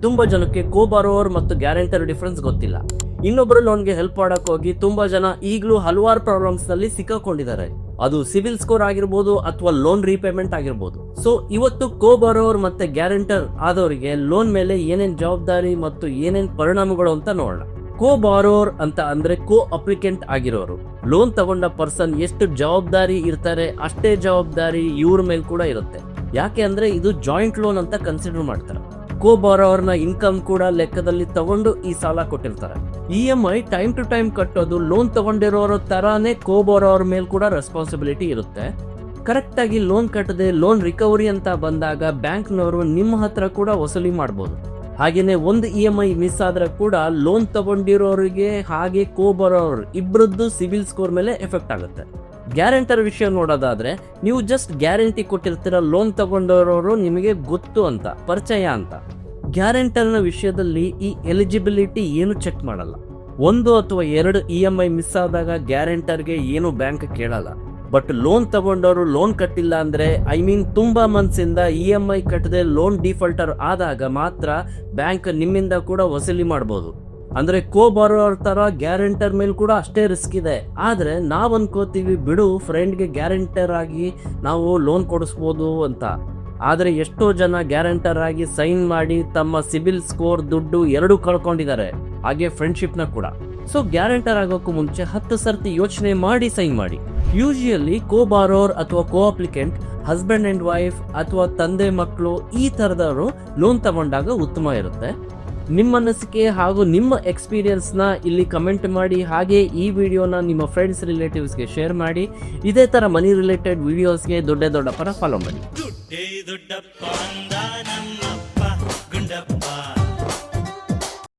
ತುಂಬಾ ಜನಕ್ಕೆ ಕೋ ಬಾರೋವರ್ ಮತ್ತು ಗ್ಯಾರಂಟರ್ ಡಿಫರೆನ್ಸ್ ಗೊತ್ತಿಲ್ಲ. ಇನ್ನೊಬ್ಬರು ಲೋನ್ಗೆ ಹೆಲ್ಪ್ ಮಾಡಕ್ ಹೋಗಿ ತುಂಬಾ ಜನ ಈಗಲೂ ಹಲವಾರು ಪ್ರಾಬ್ಲಮ್ಸ್ ನಲ್ಲಿ ಸಿಕ್ಕಾಕೊಂಡಿದ್ದಾರೆ. ಅದು ಸಿವಿಲ್ ಸ್ಕೋರ್ ಆಗಿರ್ಬೋದು ಅಥವಾ ಲೋನ್ ರೀಪೇಮೆಂಟ್ ಆಗಿರ್ಬೋದು. ಸೊ ಇವತ್ತು ಕೋ ಬಾರೋವರ್ ಮತ್ತೆ ಗ್ಯಾರಂಟರ್ ಆದವರಿಗೆ ಲೋನ್ ಮೇಲೆ ಏನೇನ್ ಜವಾಬ್ದಾರಿ ಮತ್ತು ಏನೇನ್ ಪರಿಣಾಮಗಳು ಅಂತ ನೋಡೋಣ. ಕೋ ಬಾರೋವರ್ ಅಂತ ಅಂದ್ರೆ ಕೋ ಅಪ್ಲಿಕೆಂಟ್ ಆಗಿರೋರು. ಲೋನ್ ತಗೊಂಡ ಪರ್ಸನ್ ಎಷ್ಟು ಜವಾಬ್ದಾರಿ ಇರ್ತಾರೆ ಅಷ್ಟೇ ಜವಾಬ್ದಾರಿ ಇವ್ರ ಮೇಲೆ ಕೂಡ ಇರುತ್ತೆ. ಯಾಕೆ ಅಂದ್ರೆ ಇದು ಜಾಯಿಂಟ್ ಲೋನ್ ಅಂತ ಕನ್ಸಿಡರ್ ಮಾಡ್ತಾರೆ. ಕೋ ಬಾರೋವರ್ನ ಇನ್ಕಮ್ ಕೂಡ ಲೆಕ್ಕದಲ್ಲಿ ತಗೊಂಡು ಈ ಸಾಲ ಕೊಟ್ಟಿರ್ತಾರೆ. EMI ಟೈಮ್ ಟು ಟೈಮ್ ಕಟ್ಟೋದು ಲೋನ್ ತಗೊಂಡಿರೋರ ತರಾನೇ ಕೋ ಬಾರೋವರ್ ಮೇಲೆ ಕೂಡ ರೆಸ್ಪಾನ್ಸಿಬಿಲಿಟಿ ಇರುತ್ತೆ. ಕರೆಕ್ಟ್ ಆಗಿ ಲೋನ್ ಕಟ್ಟದೆ ಲೋನ್ ರಿಕವರಿ ಅಂತ ಬಂದಾಗ ಬ್ಯಾಂಕ್ನವರು ನಿಮ್ಮ ಹತ್ರ ಕೂಡ ವಸೂಲಿ ಮಾಡಬಹುದು. ಹಾಗೇನೆ ಒಂದು EMI ಮಿಸ್ ಆದ್ರೆ ಕೂಡ ಲೋನ್ ತಗೊಂಡಿರೋರಿಗೆ ಹಾಗೆ ಕೋ ಬಾರೋವರ್ ಇಬ್ಬರದ್ದು ಸಿವಿಲ್ ಸ್ಕೋರ್ ಮೇಲೆ ಎಫೆಕ್ಟ್ ಆಗುತ್ತೆ. ಗ್ಯಾರಂಟರ್ ವಿಷಯ ನೋಡೋದಾದ್ರೆ ನೀವು ಜಸ್ಟ್ ಗ್ಯಾರಂಟಿ ಕೊಟ್ಟಿರ್ತೀರ, ಲೋನ್ ತಗೊಂಡಿರೋರು ನಿಮಗೆ ಗೊತ್ತು ಅಂತ, ಪರಿಚಯ ಅಂತ. ಗ್ಯಾರಂಟರ್ನ ವಿಷಯದಲ್ಲಿ ಈ ಎಲಿಜಿಬಿಲಿಟಿ ಏನು ಚೆಕ್ ಮಾಡಲ್ಲ. 1 ಅಥವಾ 2 EMI ಮಿಸ್ ಆದಾಗ ಗ್ಯಾರಂಟರ್ಗೆ ಏನು ಬ್ಯಾಂಕ್ ಕೇಳಲ್ಲ. ಬಟ್ ಲೋನ್ ತಗೊಂಡವರು ಲೋನ್ ಕಟ್ಟಿಲ್ಲ ಅಂದ್ರೆ ತುಂಬಾ ಮಂತ್ಸಿಂದ EMI ಕಟ್ಟದೆ ಲೋನ್ ಡಿಫಾಲ್ಟರ್ ಆದಾಗ ಮಾತ್ರ ಬ್ಯಾಂಕ್ ನಿಮ್ಮಿಂದ ಕೂಡ ವಸೂಲಿ ಮಾಡಬಹುದು. ಅಂದ್ರೆ ಕೋ ಬಾರೋವರ್ ತರ ಗ್ಯಾರಂಟರ್ ಮೇಲೆ ಕೂಡ ಅಷ್ಟೇ ರಿಸ್ಕ್ ಇದೆ. ಆದ್ರೆ ನಾವ್ ಅನ್ಕೋತೀವಿ ಬಿಡು ಫ್ರೆಂಡ್ಗೆ ಗ್ಯಾರಂಟರ್ ಆಗಿ ನಾವು ಲೋನ್ ಕೊಡಿಸ್ಬೋದು ಅಂತ. ಆದ್ರೆ ಎಷ್ಟೋ ಜನ ಗ್ಯಾರಂಟರ್ ಆಗಿ ಸೈನ್ ಮಾಡಿ ತಮ್ಮ ಸಿಬಿಲ್ ಸ್ಕೋರ್ ದುಡ್ಡು 2 ಕಳ್ಕೊಂಡಿದ್ದಾರೆ, ಹಾಗೆ ಫ್ರೆಂಡ್ಶಿಪ್ ನ ಕೂಡ. ಸೊ ಗ್ಯಾರಂಟರ್ ಆಗೋಕ್ಕೂ ಮುಂಚೆ 10 ಸರ್ತಿ ಯೋಚನೆ ಮಾಡಿ ಸೈನ್ ಮಾಡಿ. ಯೂಶುವಲಿ ಕೋ ಬಾರೋವರ್ ಅಥವಾ ಕೋ ಅಪ್ಲಿಕೆಂಟ್ ಹಸ್ಬೆಂಡ್ ಅಂಡ್ ವೈಫ್ ಅಥವಾ ತಂದೆ ಮಕ್ಕಳು ಈ ತರದವರು ಲೋನ್ ತಗೊಂಡಾಗ ಉತ್ತಮ ಇರುತ್ತೆ. ನಿಮ್ಮ ಅನಿಸಿಕೆ ಹಾಗೂ ನಿಮ್ಮ ಎಕ್ಸ್ಪೀರಿಯನ್ಸ್ ನ ಇಲ್ಲಿ ಕಮೆಂಟ್ ಮಾಡಿ. ಹಾಗೆ ಈ ವಿಡಿಯೋನ ನಿಮ್ಮ ಫ್ರೆಂಡ್ಸ್ ರಿಲೇಟಿವ್ಸ್ಗೆ ಶೇರ್ ಮಾಡಿ. ಇದೇ ತರ ಮನಿ ರಿಲೇಟೆಡ್ ವಿಡಿಯೋಸ್ಗೆ ದೊಡ್ಡಪ್ಪನ ಫಾಲೋ ಮಾಡಿ.